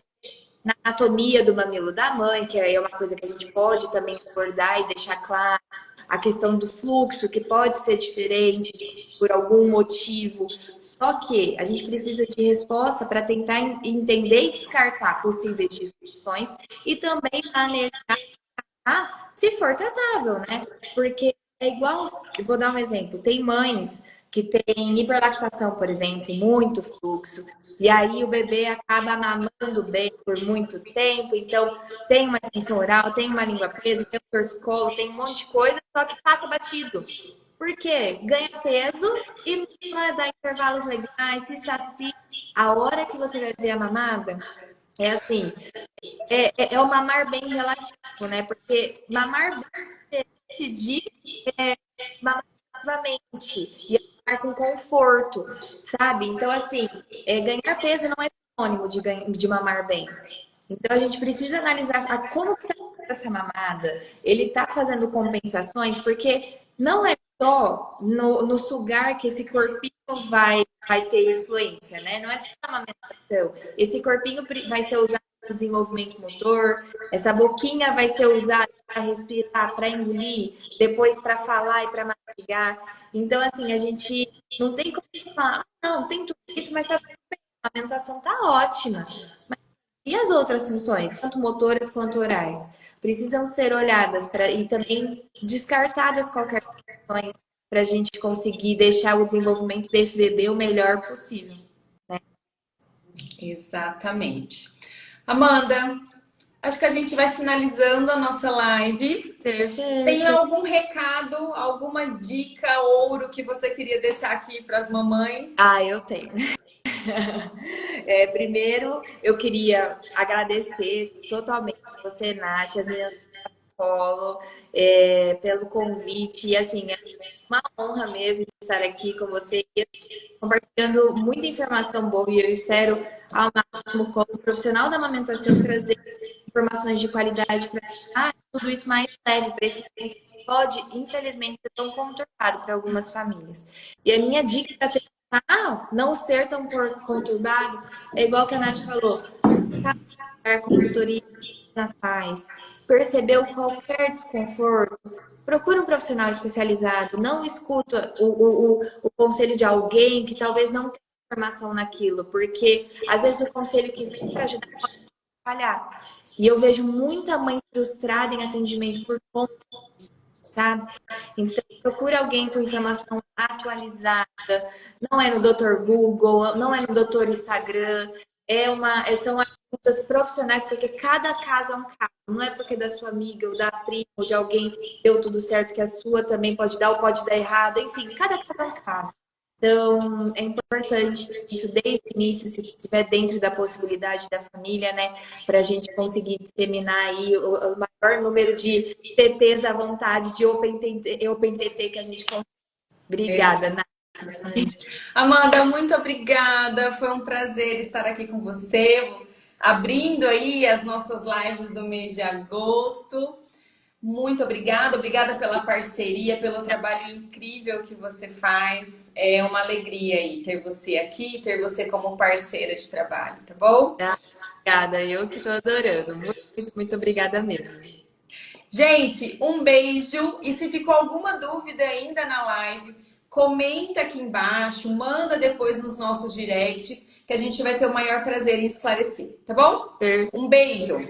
na anatomia do mamilo da mãe, que aí é uma coisa que a gente pode também abordar e deixar claro, a questão do fluxo, que pode ser diferente por algum motivo. Só que a gente precisa de resposta para tentar entender e descartar possíveis disfunções e também manejar se for tratável, né? Porque é igual, eu vou dar um exemplo, tem mães que têm hiperlactação, por exemplo, muito fluxo, e aí o bebê acaba mamando bem por muito tempo, então tem uma disfunção oral, tem uma língua presa, tem um torcicolo, tem um monte de coisa, só que passa batido. Por quê? Ganha peso e dá intervalos legais, se sacia. A hora que você vai ver a mamada, é assim, é o mamar bem relativo, né? Porque mamar bem de mamar ativamente e mamar com conforto, sabe? Então, assim, ganhar peso não é sinônimo de mamar bem. Então, a gente precisa analisar como está essa mamada. Ele está fazendo compensações, porque não é só no sugar que esse corpinho vai ter influência, né? Não é só na amamentação. Esse corpinho vai ser usado para o desenvolvimento motor, essa boquinha vai ser usada para respirar, para engolir, depois para falar e para mastigar. Então, assim, a gente não tem como falar, não, tem tudo isso, mas tá tudo bem, a amamentação tá ótima. E as outras funções, tanto motoras quanto orais, precisam ser olhadas e também descartadas qualquer questões para a gente conseguir deixar o desenvolvimento desse bebê o melhor possível. exatamente. Amanda, acho que a gente vai finalizando a nossa live. Tem Perfeito. algum recado, alguma dica, ouro que você queria deixar aqui para as mamães? Ah, eu tenho. Primeiro, eu queria agradecer totalmente você, Nath, as meninas do Polo, pelo convite. E assim, é uma honra mesmo estar aqui com você, compartilhando muita informação boa. E eu espero, ao máximo, como profissional da amamentação, trazer informações de qualidade para tornar tudo isso mais leve para esse momento que pode, infelizmente, ser tão conturbado para algumas famílias. E a minha dica para tentar não ser tão conturbado é igual que a Nath falou, consultoria na paz, percebeu qualquer desconforto, procura um profissional especializado, não escuta o conselho de alguém que talvez não tenha informação naquilo, porque às vezes o conselho que vem para ajudar pode falhar. E eu vejo muita mãe frustrada em atendimento por conta, sabe? Então, procura alguém com informação atualizada. Não é no Dr. Google, não é no Dr. Instagram. São ajudas profissionais, porque cada caso é um caso. Não é porque da sua amiga ou da prima ou de alguém deu tudo certo que a sua também pode dar ou pode dar errado. Enfim, cada caso é um caso. Então, é importante isso desde o início, se estiver dentro da possibilidade da família, né? Para a gente conseguir disseminar aí o maior número de TTs à vontade, de Open TT que a gente consegue. Obrigada, Nath. Exatamente. Amanda, muito obrigada. Foi um prazer estar aqui com você, abrindo aí as nossas lives do mês de agosto. Muito obrigada, obrigada pela parceria, pelo trabalho incrível que você faz. É uma alegria aí ter você aqui, ter você como parceira de trabalho, tá bom? Obrigada, eu que estou adorando. Muito, muito, muito obrigada mesmo. Gente, um beijo. E se ficou alguma dúvida ainda na live, comenta aqui embaixo, manda depois nos nossos directs, que a gente vai ter o maior prazer em esclarecer, tá bom? Um beijo.